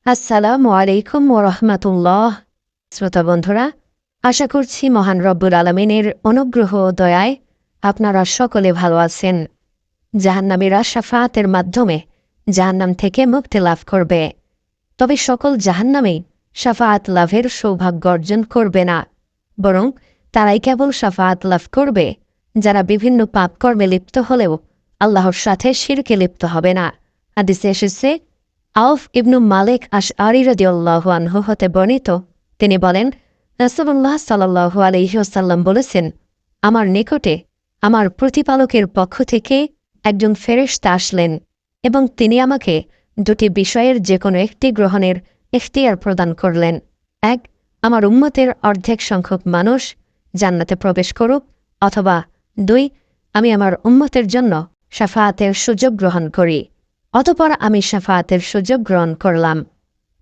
আসসালামু আলাইকুম ওরহমাতুল্লাহ। শ্রোতা বন্ধুরা, আশা করছি মহান রব্বুল আলমিনের অনুগ্রহ ও দয়ায় আপনারা সকলে ভালো আছেন। জাহান্নামীরা শাফাআতের মাধ্যমে জাহান্নাম থেকে মুক্তি লাভ করবে, তবে সকল জাহান্নামী শাফাআত লাভের সৌভাগ্য অর্জন করবে না, বরং তারাই কেবল শাফাআত লাভ করবে যারা বিভিন্ন পাপকর্মে লিপ্ত হলেও আল্লাহর সাথে শিরকে লিপ্ত হবে না। হাদিসে এসেছে, আউফ ইবনু মালিক আশআরী রাদিয়াল্লাহু আনহু হতে বর্ণিত, তিনি বলেন, রাসূলুল্লাহ সাল্লাল্লাহু আলাইহি ওয়াসাল্লাম বলেছেন, আমার নিকটে আমার প্রতিপালকের পক্ষ থেকে একজন ফেরেশতা আসলেন এবং তিনি আমাকে দুটি বিষয়ের যে কোনো একটি গ্রহণের ইখতিয়ার প্রদান করলেন। এক, আমার উম্মতের অর্ধেক সংখ্যক মানুষ জান্নাতে প্রবেশ করুক, অথবা দুই, আমি আমার উম্মতের জন্য শাফাআতের সুযোগ গ্রহণ করি। অতঃপর আমি শাফাআতের সুযোগ গ্রহণ করলাম,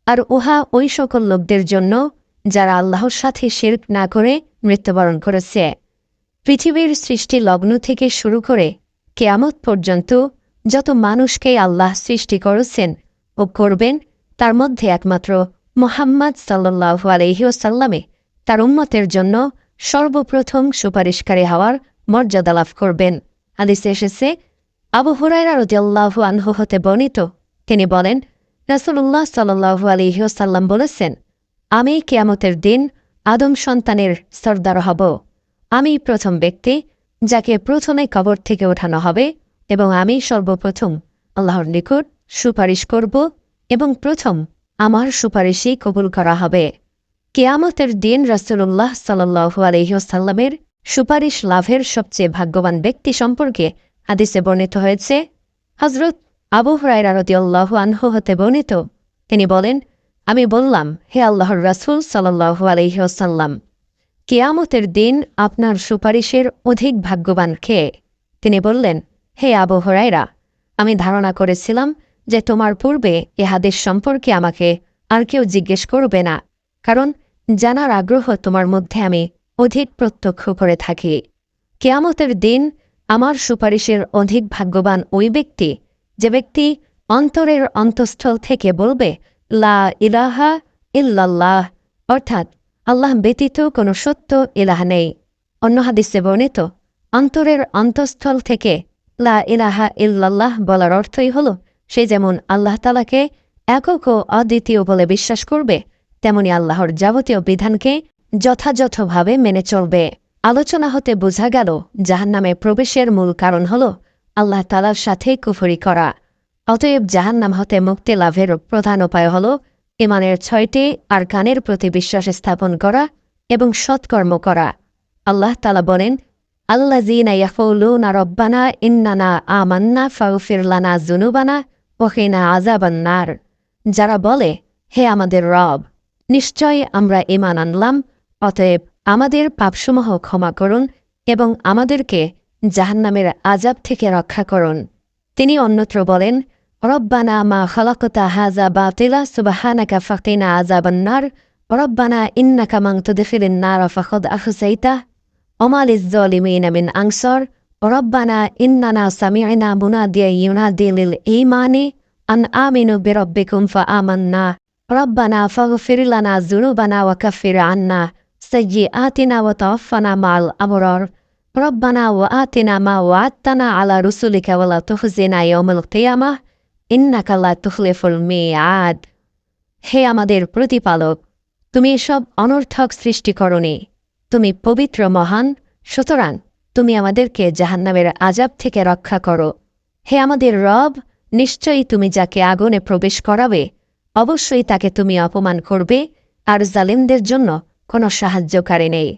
আর উহা ওই সকল লোকদের জন্য যারা আল্লাহর সাথে শিরক না করে মৃত্যুবরণ করেছে। পৃথিবীর সৃষ্টি লগ্ন থেকে শুরু করে কেয়ামত পর্যন্ত যত মানুষকে আল্লাহ সৃষ্টি করেছেন ও করবেন, তার মধ্যে একমাত্র মুহাম্মদ সাল্লাল্লাহু আলাইহি ওয়াসাল্লামে তার উম্মতের জন্য সর্বপ্রথম সুপারিশকারী হওয়ার মর্যাদা লাভ করবেন। হাদিসে এসেছে, আবু হুরায়রা রাদিয়াল্লাহু আনহু হতে বর্ণিত, তিনি বলেন, রাসূলুল্লাহ সাল্লাল্লাহু আলাইহি ওয়াসাল্লাম বলেছেন, আমি কিয়ামতের দিন আদম সন্তানের সর্দার হব। আমি প্রথম ব্যক্তি যাকে প্রথমে কবর থেকে ওঠানো হবে, এবং আমি সর্বপ্রথম আল্লাহর নিকট সুপারিশ করব এবং প্রথম আমার সুপারিশই কবুল করা হবে। কিয়ামতের দিন রাসূলুল্লাহ সাল্লাল্লাহু আলাইহি ওয়াসাল্লামের সুপারিশ লাভের সবচেয়ে ভাগ্যবান ব্যক্তি সম্পর্কে হাদিসে বর্ণিত হয়েছে। হযরত আবু হুরায়রা রাদিয়াল্লাহু আনহু হতে বর্ণিত, তিনি বলেন, আমি বললাম, হে আল্লাহর রাসূল সাল্লাল্লাহু আলাইহি ওয়াসাল্লাম, কিয়ামতের দিন আপনার সুপারিশের অধিক ভাগ্যবান কে? তিনি বললেন, হে আবু হুরায়রা, আমি ধারণা করেছিলাম যে তোমার পূর্বে এ হাদিস সম্পর্কে আমাকে আর কেউ জিজ্ঞেস করবে না, কারণ জানার আগ্রহ তোমার মধ্যে আমি অধিক প্রত্যক্ষ করে থাকি। কিয়ামতের দিন আমার সুপারিশের অধিক ভাগ্যবান ওই ব্যক্তি যে ব্যক্তি অন্তরের অন্তঃস্থল থেকে বলবে, লা ইলাহা ইল্লাল্লাহ, অর্থাৎ আল্লাহ ব্যতীত কোনো সত্য ইলাহ নেই। অন্য হাদিসে বর্ণিত, অন্তরের অন্তঃস্থল থেকে লা ইলাহা ইল্লাল্লাহ বলার অর্থই হল সে যেমন আল্লাহ তাআলাকে একক ও অদ্বিতীয় বলে বিশ্বাস করবে, তেমনি আল্লাহর যাবতীয় বিধানকে যথাযথভাবে মেনে চলবে। আলোচনা হতে বোঝা গেল, জাহান্নামে প্রবেশের মূল কারণ হল আল্লাহ তাআলার সাথে কুফরি করা। অতএব জাহান্নাম হতে মুক্তি লাভের প্রধান উপায় হল ঈমানের ৬টি আরকানের প্রতি বিশ্বাস স্থাপন করা এবং সৎকর্ম করা। আল্লাহ তাআলা বলেন, আল্লাযীনা ইয়াকুলুনা রব্বানা ইন্নানা আমান্না ফাগফির লানা যুনুবানা ওয়া কিনা আযাবান নার, যারা বলে, হে আমাদের রব, নিশ্চয় আমরা ঈমান আনলাম, অতএব আমাদের পাপসমূহ ক্ষমা করুন এবং আমাদেরকে জাহান্নামের আযাব থেকে রক্ষা করুন। তিনি অন্যত্র বলেন, রব্বানা মা খালাকতা হাযা বাতিলা সুবহানাকা ফাকিনা আযাবান নার রব্বানা ইন্নাকা মান তুদখিলিন নার ফাকাদ আখযাইতা ওয়া মা লিয-যালিমিনা মিন আনসার রব্বানা ইন্নানা সামি'না মুনাদিয়ান ইউনাদি লিল ঈমানি আন আমিনু বিরাব্বিকুম ফাআমান্না রব্বানা ফাগফির লানা যুনুবানা ওয়া কাফির আন্না সাইয়্যাতিনা ওয়া তাওয়াফানা মা'আল আবরার রব্বানা ওয়া আতিনা মা ওয়া'আদতানা আলা রুসুলিকা ওয়া লা তুখজিনা ইয়াওমাল কিয়ামাহ ইন্নাকা লা তুখলিফুল মিআদ। হে আমাদের প্রতিপালক, তুমি এসব অনর্থক সৃষ্টি করনি, তুমি পবিত্র মহান, সুতরাং তুমি আমাদেরকে জাহান্নামের আযাব থেকে রক্ষা করো। হে আমাদের রব, নিশ্চয়ই তুমি যাকে আগুনে প্রবেশ করাবে অবশ্যই তাকে তুমি অপমান করবে, আর জালিমদের জন্য কোনো সাহায্যকারী নেই।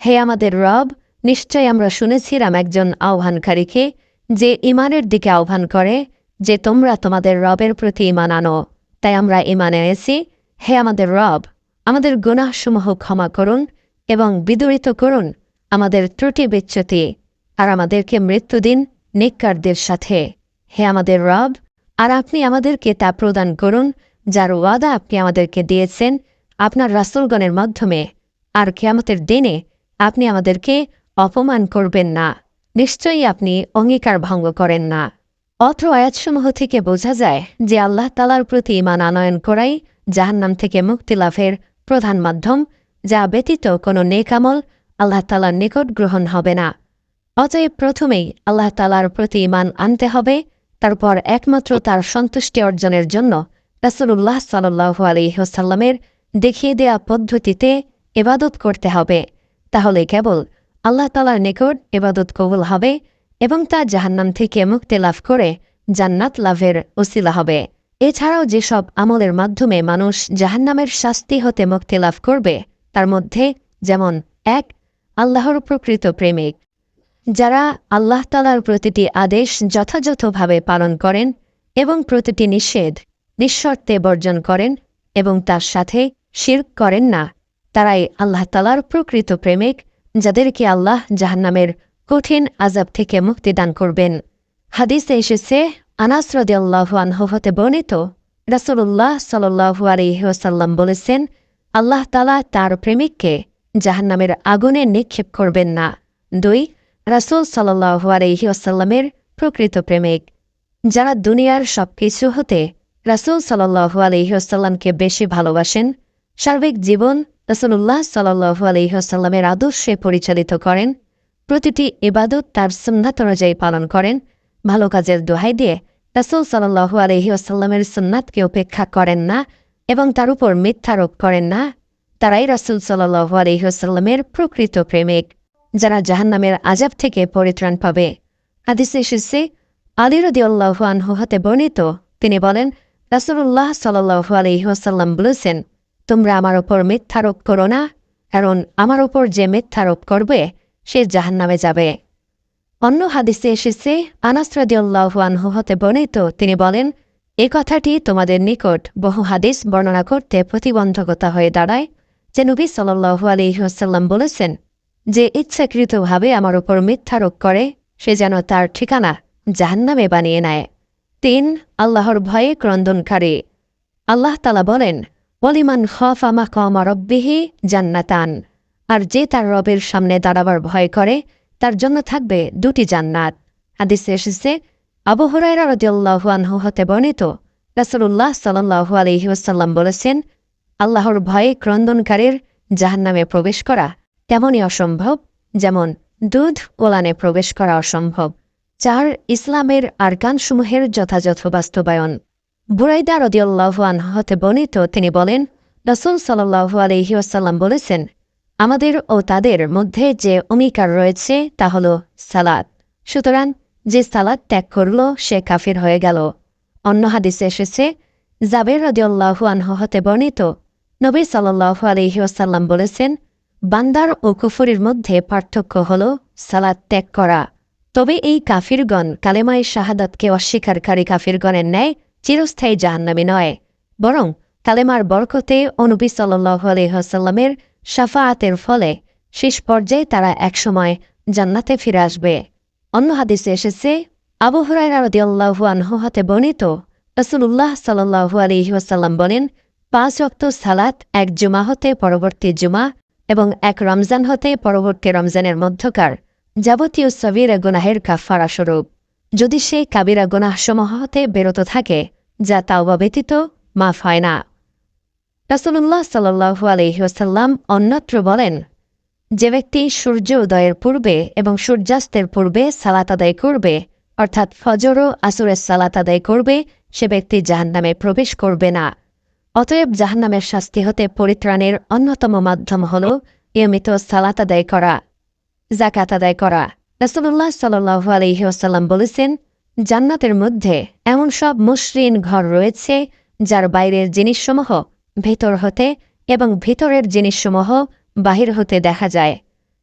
হে আমাদের রব, নিশ্চয় আমরা শুনেছিলাম একজন আহ্বানকারীকে যে ঈমানের দিকে আহ্বান করে যে তোমরা তোমাদের রবের প্রতি ঈমান আনো, তাই আমরা ঈমান এনেছি। হে আমাদের রব, আমাদের গুনাহসমূহ ক্ষমা করুন এবং বিদরিত করুন আমাদের ত্রুটি বিচ্যুতি, আর আমাদেরকে মৃত্যু দিন নেককারদের সাথে। হে আমাদের রব, আর আপনি আমাদেরকে তা প্রদান করুন যার ওয়াদা আপনি আমাদেরকে দিয়েছেন আপনার রাসূলগণের মাধ্যমে, আর কিয়ামতের দিনে আপনি আমাদেরকে অপমান করবেন না, নিশ্চয়ই আপনি অঙ্গীকার ভঙ্গ করেন না। অত্র আয়াতসমূহ থেকে বোঝা যায় যে আল্লাহ তাআলার প্রতি ঈমান আনয়ন করাই জাহান্নাম থেকে মুক্তি লাভের প্রধান মাধ্যম, যা ব্যতীত কোনো নেক আমল আল্লাহ তাআলার নিকট গ্রহণ হবে না। অতএব প্রথমেই আল্লাহ তাআলার প্রতি ঈমান আনতে হবে, তারপর একমাত্র তার সন্তুষ্টি অর্জনের জন্য রাসূলুল্লাহ সাল্লাল্লাহু আলাইহি ওয়াসাল্লামের দেখিয়ে দেয়া পদ্ধতিতে ইবাদত করতে হবে। তাহলে কেবল আল্লাহ তাআলার নিকট ইবাদত কবুল হবে এবং তা জাহান্নাম থেকে মুক্তি লাভ করে জান্নাত লাভের উসিলা হবে। এছাড়াও যেসব আমলের মাধ্যমে মানুষ জাহান্নামের শাস্তি হতে মুক্তি লাভ করবে তার মধ্যে যেমন ১. আল্লাহর প্রকৃত প্রেমিক, যারা আল্লাহ তাআলার প্রতিটি আদেশ যথাযথভাবে পালন করেন এবং প্রতিটি নিষেধ নিঃশর্তে বর্জন করেন এবং তার সাথে শিরক করেন না, তারাই আল্লাহ তাআলার প্রকৃত প্রেমিক, যাদেরকে আল্লাহ জাহান্নামের কঠিন আযাব থেকে মুক্তি দান করবেন। হাদিসে এসেছে, আনাস রাদিয়াল্লাহু আনহু হতে বর্ণিত, রাসূলুল্লাহ সাল্লাল্লাহু আলাইহি ওয়াসাল্লাম বলেছেন, আল্লাহ তাআলা তার প্রেমিককে জাহান্নামের আগুনে নিক্ষেপ করবেন না। ২. রাসূল সাল্লাল্লাহু আলাইহি ওয়াসাল্লামের প্রকৃত প্রেমিক, যারা দুনিয়ার সবকিছু হতে রাসূল সাল্লাল্লাহু আলাইহি ওয়াসাল্লামকে বেশি ভালোবাসেন, সার্বিক জীবন রাসূলুল্লাহ সাল্লাল্লাহু আলাইহি ওয়াসাল্লামের আদর্শে পরিচালিত করেন, প্রতিটি ইবাদত তার সুন্নাত অনুযায়ী পালন করেন, ভালো কাজের দোহাই দিয়ে রাসূল সাল্লাল্লাহু আলাইহি ওয়াসাল্লামের সুন্নাতকে উপেক্ষা করেন না এবং তার উপর মিথ্যারোপ করেন না, তারাই রাসূল সাল্লাল্লাহু আলাইহি ওয়াসাল্লামের প্রকৃত প্রেমিক, যারা জাহান্নামের আযাব থেকে পরিত্রাণ পাবে। হাদিসে এসেছে, আলী রাদিয়াল্লাহু আনহু হতে বর্ণিত, তিনি বলেন, রাসূলুল্লাহ সাল্লাল্লাহু আলাইহি ওয়াসাল্লাম বলেছেন, তোমরা আমার উপর মিথ্যারোপ করো না, কারণ আমার উপর যে মিথ্যারোপ করবে সে জাহান্নামে যাবে। অন্য হাদিসে এসেছে, আনাস রাদিয়াল্লাহু আনহু হতে বর্ণিত, তিনি বলেন, এ কথাটি তোমাদের নিকট বহু হাদিস বর্ণনা করতে প্রতিবন্ধকতা হয়ে দাঁড়ায় যে নবী সাল্লাল্লাহু আলাইহি ওয়াসাল্লাম বলেছেন, যে ইচ্ছাকৃতভাবে আমার উপর মিথ্যারোপ করে সে যেন তার ঠিকানা জাহান্নামে বানিয়ে নেয়। ৩. আল্লাহর ভয়ে ক্রন্দনকারী, আল্লাহ তাআলা বলেন, ওয়ালিমান খাফা মাকামা রাব্বিহি জান্নাতান, আর যে তার রবের সামনে দাঁড়াবার ভয় করে তার জন্য থাকবে 2টি জান্নাত। হাদিসে এসেছে, আবু হুরায়রা রাদিয়াল্লাহু আনহু হতে বর্ণিত, রাসূলুল্লাহ সাল্লাল্লাহু আলাইহি ওয়াসাল্লাম বলেছেন, আল্লাহর ভয়ে ক্রন্দনকারীর জাহান্নামে প্রবেশ করা তেমনই অসম্ভব যেমন দুধ ওলানে প্রবেশ করা অসম্ভব। ৪. ইসলামের আরকানসমূহের যথাযথ বাস্তবায়ন, বুরাইদা রাদিয়াল্লাহু আনহু হতে বর্ণিত, তিনি বলেন, রাসূল সাল্লাল্লাহু আলাইহি ওয়াসাল্লাম বলেছেন, আমাদের ও তাদের মধ্যে যে অঙ্গীকার রয়েছে তা হল সালাত, সুতরাং যে সালাত ত্যাগ করল সে কাফির হয়ে গেল। অন্য হাদিসে এসেছে, জাবের রাদিয়াল্লাহু আনহু হতে বর্ণিত, নবী সাল্লাল্লাহু আলাইহি ওয়াসাল্লাম বলেছেন, বান্দার ও কুফরির মধ্যে পার্থক্য হল সালাত ত্যাগ করা। তবে এই কাফিরগণ কালেমায়ে শাহাদাতকে অস্বীকারী কাফিরগণের ন্যায় চিরস্থায়ী জাহান্নামী নয়, বরং কালেমার বরকতে ও নবী সাল্লাল্লাহু আলাইহি ওয়াসাল্লামের শাফাআতের ফলে শেষ পর্যায়ে তারা একসময় জান্নাতে ফিরে আসবে। অন্য হাদিসে এসেছে, আবু হুরায়রা রাদিয়াল্লাহু আনহু হতে বর্ণিত, রাসূলুল্লাহ সাল্লাল্লাহু আলাইহি ওয়াসাল্লাম বলেন, 5 ওয়াক্ত সালাত এক জুমা হতে পরবর্তী জুমা এবং এক রমজান হতে পরবর্তী রমজানের মধ্যকার যাবতীয় সগীরা গুনাহের কাফারা স্বরূপ, যদি সে কাবিরা গুনাহসমূহ হতে বিরত থাকে যা তাওবা ব্যতীত মাফ হয় না। রাসূলুল্লাহ সাল্লাল্লাহু আলাইহি ওয়াসাল্লাম অন্যত্র বলেন, যে ব্যক্তি সূর্য উদয়ের পূর্বে এবং সূর্যাস্তের পূর্বে সালাত আদায় করবে, অর্থাৎ ফজর ও আসরের সালাত আদায় করবে, সে ব্যক্তি জাহান্নামে প্রবেশ করবে না। অতএব জাহান্নামের শাস্তি হতে পরিত্রাণের অন্যতম মাধ্যম হল নিয়মিত সালাত আদায় করা, যাকাত আদায় করা। রাসূলুল্লাহ সাল্লাল্লাহু আলাইহি ওয়াসাল্লাম বলেছেন, জান্নাতের মধ্যে এমন সব মসৃণ ঘর রয়েছে যার বাইরের জিনিসসমূহ ভেতর হতে এবং ভিতরের জিনিসসমূহ বাহির হতে দেখা যায়।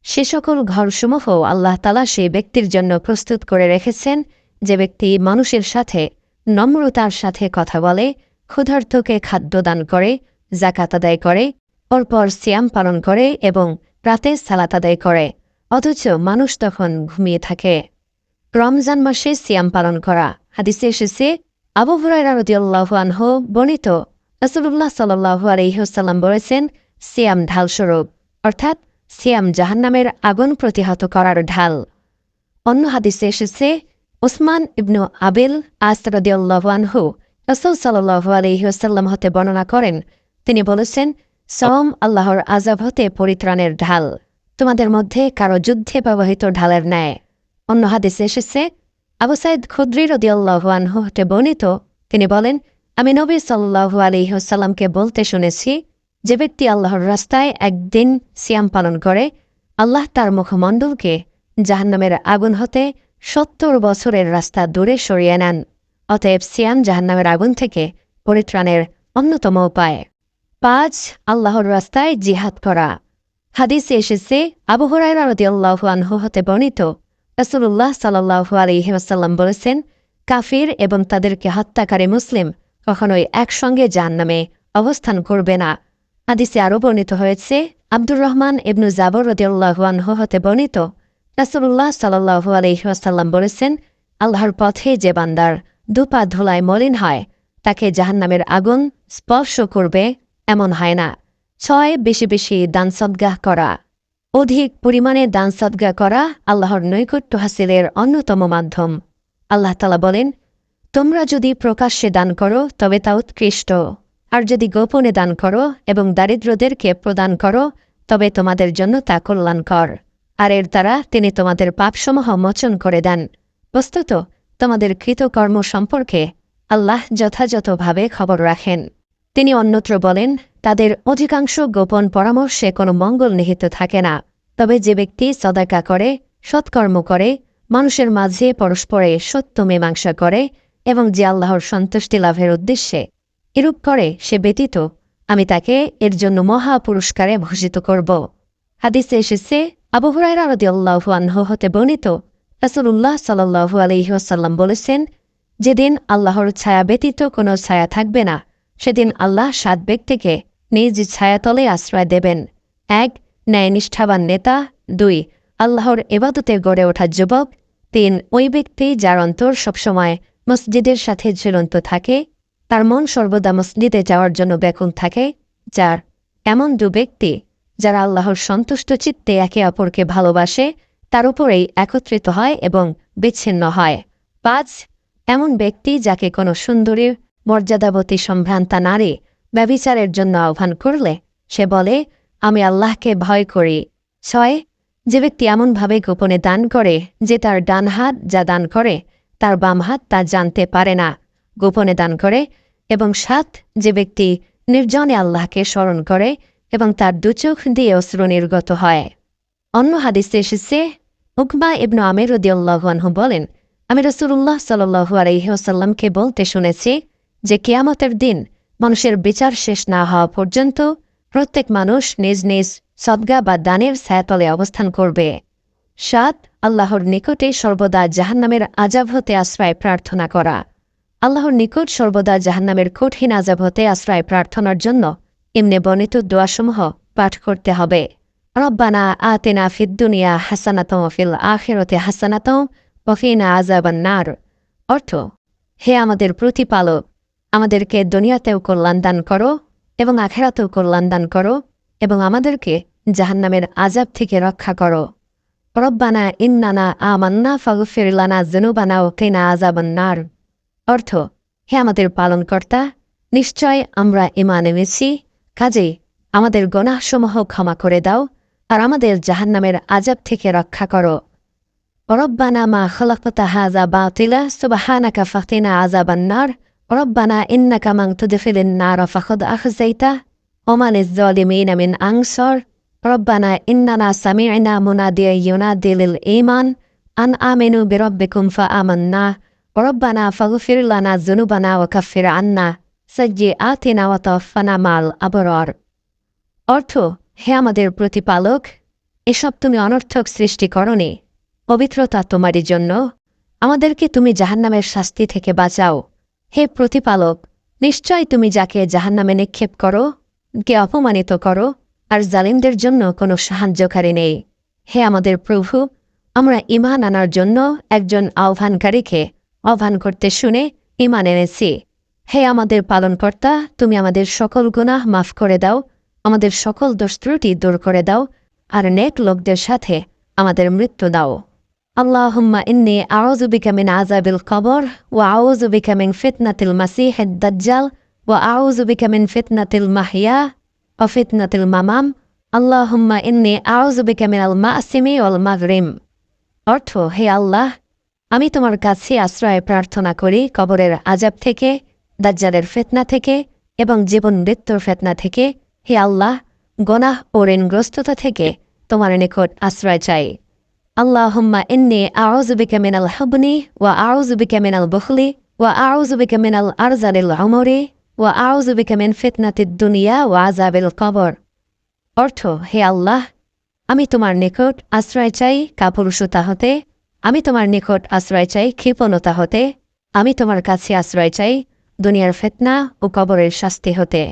সে সকল ঘরসমূহ আল্লাহ তাআলা সেই ব্যক্তির জন্য প্রস্তুত করে রেখেছেন যে ব্যক্তি মানুষের সাথে নম্রতার সাথে কথা বলে, ক্ষুধার্তকে খাদ্য দান করে, যাকাত আদায় করে, পরপর সিয়াম পালন করে এবং রাতে সালাত আদায় করে, অথচ মানুষ তখন ঘুমিয়ে থাকে। রমজান মাসে সিয়াম পালন করা, হাদিসে এসেছে, আবু হুরায়রা রাদিয়াল্লাহু আনহু বর্ণিত, রাসূলুল্লাহ সাল্লাল্লাহু আলাইহি ওয়াসাল্লাম বলেছেন, সিয়াম ঢাল স্বরূপ, অর্থাৎ সিয়াম জাহান্নামের আগুন প্রতিহত করার ঢাল। অন্য হাদিসে এসেছে, উসমান ইবনু আবিল আস রাদিয়াল্লাহু আনহু রাসূল সাল্লাল্লাহু আলাইহি ওয়াসাল্লাম হতে বর্ণনা করেন, তিনি বলেছেন, সওম আল্লাহর আযাব হতে পরিত্রাণের ঢাল, তোমাদের মধ্যে কারো যুদ্ধে ব্যবহৃত ঢালের ন্যায়। অন্য হাদিসে এসেছে, আবু সাঈদ খুদরি রাদিয়াল্লাহু আনহু হতে বর্ণিত, তিনি বলেন, আমি নবী সাল্লাল্লাহু আলাইহি ওয়াসাল্লামকে বলতে শুনেছি, যে ব্যক্তি আল্লাহর রাস্তায় একদিন সিয়াম পালন করে, আল্লাহ তার মুখমণ্ডলকে জাহান্নামের আগুন হতে ৭০ বছরের রাস্তা দূরে সরিয়ে নেন। অতএব সিয়াম জাহান্নামের আগুন থেকে পরিত্রাণের অন্যতম উপায়। ৫. আল্লাহর রাস্তায় জিহাদ করা। হাদিসে এসেছে, আবু হুরায়রা রাদিয়াল্লাহু আনহু হতে বর্ণিত, রাসূলুল্লাহ সাল্লাল্লাহু আলাইহি ওয়াসাল্লাম বলেছেন, কাফির এবং তাদেরকে হত্যাকারী মুসলিম কখনোই একসঙ্গে জাহান্নামে অবস্থান করবে না। হাদিসে আরও বর্ণিত হয়েছে, আব্দুর রহমান ইবনু জাবর রাদিয়াল্লাহু আনহু হতে বর্ণিত, রাসূলুল্লাহ সাল্লাল্লাহু আলাইহি ওয়াসাল্লাম বলেছেন, আল্লাহর পথে যে বান্দার দুপা ধুলায় মলিন হয়, তাকে জাহান্নামের আগুন স্পর্শ করবে এমন হয় না। ৬. বেশি বেশি দান সদগাহ করা। অধিক পরিমাণে দান সদগাহ করা আল্লাহর নৈকট্য হাসিলের অন্যতম মাধ্যম। আল্লাহ তাআলা বলেন, তোমরা যদি প্রকাশ্যে দান করো তবে তা উৎকৃষ্ট, আর যদি গোপনে দান করো এবং দারিদ্রদেরকে প্রদান করো তবে তোমাদের জন্য তা কল্যাণকর, আর এর দ্বারা তিনি তোমাদের পাপসমূহ মোচন করে দেন। বস্তুত তোমাদের কৃতকর্ম সম্পর্কে আল্লাহ যথাযথভাবে খবর রাখেন। তিনি অন্যত্র বলেন, তাদের অধিকাংশ গোপন পরামর্শে কোনো মঙ্গল নিহিত থাকে না। তবে যে ব্যক্তি সদাকা করে, সৎকর্ম করে, মানুষের মাঝে পরস্পরে সত্য মীমাংসা করে এবং যে আল্লাহর সন্তুষ্টি লাভের উদ্দেশ্যে এরূপ করে, সে ব্যতীত আমি তাকে এর জন্য মহা পুরস্কারে ভূষিত করব। হাদিসে এসেছে, আবু হুরায়রা রাদিয়াল্লাহু আনহু হতে বর্ণিত, রাসূলুল্লাহ সাল্লাল্লাহু আলাইহি ওয়াসাল্লাম বলেছেন, যেদিন আল্লাহর ছায়া ব্যতীত কোনো ছায়া থাকবে না, সেদিন আল্লাহ ৭ ব্যক্তিকে নিজ ছায়াতলে আশ্রয় দেবেন। ১. ন্যায়নিষ্ঠাবান নেতা। ২. আল্লাহর ইবাদতে গড়ে ওঠা যুবক। ৩. ওই ব্যক্তি যার অন্তর সবসময় মসজিদের সাথে ঝুলন্ত থাকে, তার মন সর্বদা মসজিদে যাওয়ার জন্য ব্যাকুল থাকে। ৪. এমন ২ ব্যক্তি যারা আল্লাহর সন্তুষ্ট চিত্তে একে অপরকে ভালোবাসে, তার উপরেই একত্রিত হয় এবং বিচ্ছিন্ন হয়। ৫. এমন ব্যক্তি যাকে কোনো সুন্দরী মর্যাদাবতী সম্ভ্রান্তা নারী ব্যভিচারের জন্য আহ্বান করলে সে বলে, আমি আল্লাহকে ভয় করি। ৬. যে ব্যক্তি এমনভাবে গোপনে দান করে যে তার ডান হাত যা দান করে তার বাম হাত তা জানতে পারে না, গোপনে দান করে। এবং ৭. যে ব্যক্তি নির্জনে আল্লাহকে স্মরণ করে এবং তার দুচোখ দিয়ে অশ্রু নির্গত হয়। অন্য হাদিসে এসেছে, উকবা ইবনু আমির রাদিয়াল্লাহু আনহু বলেন, আমি রাসূলুল্লাহ সাল্লাল্লাহু আলাইহি ওয়াসাল্লামকে বলতে শুনেছি যে কিয়ামতের দিন মানুষের বিচার শেষ না হওয়া পর্যন্ত প্রত্যেক মানুষ নিজ নিজ সদগা বা দানের ছায়াতলে অবস্থান করবে। ৭. আল্লাহর নিকটে সর্বদা জাহান্নামের আযাব হতে আশ্রয় প্রার্থনা করা। আল্লাহর নিকট সর্বদা জাহান্নামের কঠিন আযাব হতে আশ্রয় প্রার্থনার জন্য এমনি বর্ণিত দোয়াসমূহ পাঠ করতে হবে। রব্বানা আতিনা ফিদ দুনিয়া হাসানাতাও ওয়া ফিল আখিরাতি হাসানাতাও ওয়া কিনা আযাবান নার। অর্থ, হে আমাদের প্রতিপালক, আমাদেরকে দুনিয়াতেও কল্যাণ দান করো এবং আখিরাতেও কল্যাণ দান করো এবং আমাদেরকে জাহান্নামের আযাব থেকে রক্ষা করো। রব্বানা ইন্নানা আমান্না ফাগফির লানা যুনুবানা ওয়া কিনা আযাবান নার। অর্থ, হে আমাদের পালনকর্তা, নিশ্চয় আমরা ঈমান এনেছি, কাজেই আমাদের গুনাহসমূহ ক্ষমা করে দাও আর আমাদের জাহান্নামের আযাব থেকে রক্ষা করো। রব্বানা মা খালাকতা হাযা বাতিলা সুবহানাকা ফাকিনা আযাবান নার। রব্বানা ইন্নাকা মান তুদখিলিন নার ফাকাদ আখযাইতা ওয়া মা লিয-যালিমিনা মিন আনসার। রব্বানা ইন্নানা সামি'না মুনাদিয়ান ইউনাদি লিল ঈমান আন আমিনু বিরাব্বিকুম ফাআমান্না। রব্বানা ফাগফির লানা যুনুবানা ওয়া কাফির আন্না সাইয়্যাতিনা ওয়া তাওফানা মাল আবরার। অর্থ, হে আমাদের প্রতিপালক, এসব তুমি অনর্থক সৃষ্টি করনি, পবিত্রতা তোমারই জন্য, আমাদেরকে তুমি জাহান্নামের শাস্তি থেকে বাঁচাও। হে প্রতিপালক, নিশ্চয় তুমি যাকে জাহান্নামে নিক্ষেপ করো কে অপমানিত করো, আর জালিমদের জন্য কোনো সাহায্যকারী নেই। হে আমাদের প্রভু, আমরা ঈমান আনার জন্য একজন আহ্বানকারীকে আহ্বান করতে শুনে ঈমান এনেছি। হে আমাদের পালনকর্তা, তুমি আমাদের সকল গুনাহ মাফ করে দাও, আমাদের সকল দোষ ত্রুটি দূর করে দাও, আর নেক লোকদের সাথে আমাদের মৃত্যু দাও। اللهم إني أعوذ بك من عذاب القبر وأعوذ بك من فتنة المسيح الدجال وأعوذ بك من فتنة المحيا وفتنة الممام اللهم إني أعوذ بك من المأثم والمغرم। অর্থ, হে আল্লাহ, আমি তোমার কাছে আশ্রয় প্রার্থনা করি কবরের আযাব থেকে, দাজ্জালের ফিতনা থেকে এবং জীবন মৃত্যুর ফিতনা থেকে। হে আল্লাহ, গুনাহ ও ঋণগ্রস্ততা থেকে তোমার নিকট আশ্রয় চাই। আল্লাহুম্মা ইন্নী আউযু বিকা মিনাল হুবনি ওয়া আউযু বিকা মিনাল বুখলি ওয়া আউযু বিকা মিনাল আরজালিল উমরি ওয়া আউযু বিকা মিন ফিতনাতিদ দুনিয়া ওয়া আযাবিল কবর। অর্থ, হে আল্লাহ, আমি তোমার নিকট আশ্রয় চাই কাপুরুষতা হতে, আমি তোমার নিকট আশ্রয় চাই কৃপণতা হতে, আমি তোমার কাছে আশ্রয় চাই দুনিয়ার ফিতনা ও কবরের শাস্তি হতে।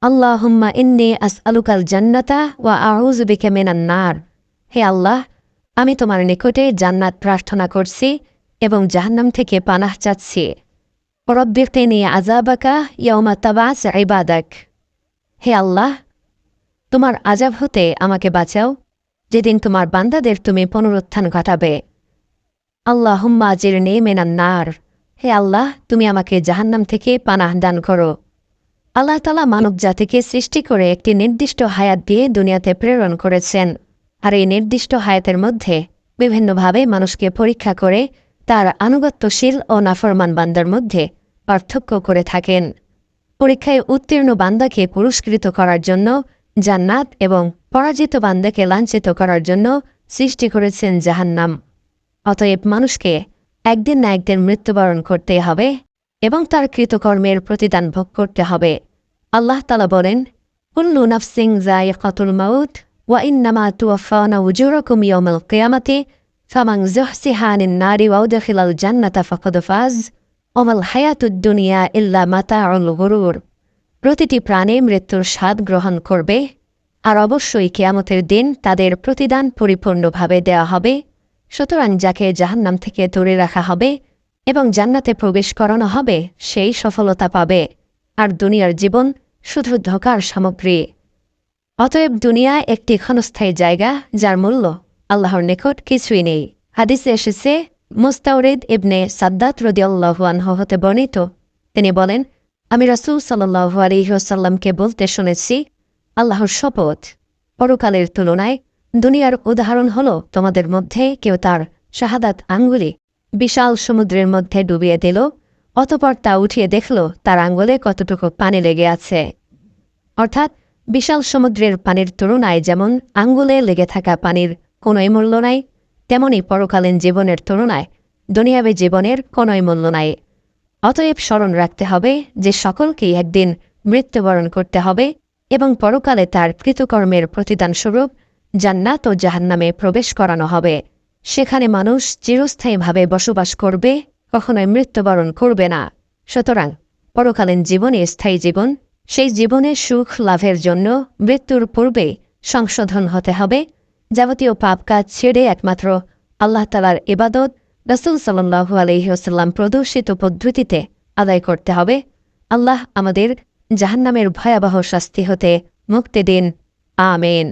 আল্লাহুম্মা ইন্নী আসআলুকাল জান্নাতা ওয়া আউযু বিকা মিনান নার। হে আল্লাহ, আমি তোমার নিকটে জান্নাত প্রার্থনা করছি এবং জাহান্নাম থেকে পানাহ চাচ্ছি। রব্বিকিনি আযাবাকা ইয়াওমা তাবআস ইবাদাক। হে আল্লাহ, তোমার আযাব হতে আমাকে বাঁচাও যেদিন তোমার বান্দাদের তুমি পুনরুত্থান ঘটাবে। আল্লাহুম্মা আজিরনি মিনান নার। হে আল্লাহ, তুমি আমাকে জাহান্নাম থেকে পানাহ দান করো। আল্লাহ তাআলা মানব জাতিকে সৃষ্টি করে একটি নির্দিষ্ট হায়াত দিয়ে দুনিয়াতে প্রেরণ করেছেন, আর এই নির্দিষ্ট হায়াতের মধ্যে বিভিন্নভাবে মানুষকে পরীক্ষা করে তার আনুগত্যশীল ও নাফরমান বান্দার মধ্যে পার্থক্য করে থাকেন। পরীক্ষায় উত্তীর্ণ বান্দাকে পুরস্কৃত করার জন্য জান্নাত এবং পরাজিত বান্দাকে লাঞ্ছিত করার জন্য সৃষ্টি করেছেন জাহান্নাম। অতএব মানুষকে একদিন না একদিন মৃত্যুবরণ করতে হবে এবং তার কৃতকর্মের প্রতিদান ভোগ করতে হবে। আল্লাহ তাআলা বলেন, কুল্লু নাফসিন যায়িকাতুল মাউত ওয়া ইন্নামা তুওয়াফাউনা উজুরাকুম ইয়াওমাল কিয়ামাতি ফামান যুহসিহা আনিন নারি ওয়া উদখিলাল জান্নাতা ফাকাদ ফাজ ওয়া মাল হায়াতুদ দুনিয়া ইল্লা মাতাউল গুরুর। প্রতিটি প্রাণী মৃত্যুর স্বাদ গ্রহণ করবে, আর অবশ্যই কিয়ামতের দিন তাদের প্রতিদান পরিপূর্ণভাবে দেওয়া হবে। সুতরাং যাকে জাহান্নাম থেকে দূরে রাখা হবে এবং জান্নাতে প্রবেশ করানো হবে সেই সফলতা পাবে, আর দুনিয়ার জীবন শুধু ধোঁকার সামগ্রী। অতএব দুনিয়া একটি ক্ষণস্থায়ী জায়গা যার মূল্য আল্লাহর নিকট কিছুই নেই। হাদিসে এসেছে, মুস্তাওরিদ ইবনে সাদ্দাত রাদিয়াল্লাহু আনহু হতে বর্ণিত, তিনি বলেন, আমি রাসূল সাল্লাল্লাহু আলাইহি ওয়াসাল্লামকে বলতে শুনেছি, আল্লাহর শপথ, পরকালের তুলনায় দুনিয়ার উদাহরণ হল তোমাদের মধ্যে কেউ তার শাহাদাত আঙ্গুলি বিশাল সমুদ্রের মধ্যে ডুবিয়ে দিল, অতঃপর তা উঠিয়ে দেখল তার আঙ্গুলে কতটুকু পানি লেগে আছে। অর্থাৎ বিশাল সমুদ্রের পানির তুলনায় যেমন আঙ্গুলে লেগে থাকা পানির কোনোই মূল্য নাই, তেমনি পরকালীন জীবনের তুলনায় দুনিয়াবী জীবনের কোনোই মূল্য নাই। অতএব স্মরণ রাখতে হবে যে সকলকেই একদিন মৃত্যুবরণ করতে হবে এবং পরকালে তার কৃতকর্মের প্রতিদানস্বরূপ জান্নাত ও জাহান্নামে প্রবেশ করানো হবে। সেখানে মানুষ চিরস্থায়ীভাবে বসবাস করবে, কখনোই মৃত্যুবরণ করবে না। সুতরাং পরকালীন জীবনে স্থায়ী জীবন, সেই জীবনের সুখ লাভের জন্য মৃত্যুর পূর্বে সংশোধন হতে হবে। যাবতীয় পাপ কাজ ছেড়ে একমাত্র আল্লাহ তাআলার ইবাদত রাসূল সাল্লাল্লাহু আলাইহি ওয়াসাল্লাম প্রদর্শিত পদ্ধতিতে আদায় করতে হবে। আল্লাহ আমাদের জাহান্নামের ভয়াবহ শাস্তি হতে মুক্তি দিন। আমিন।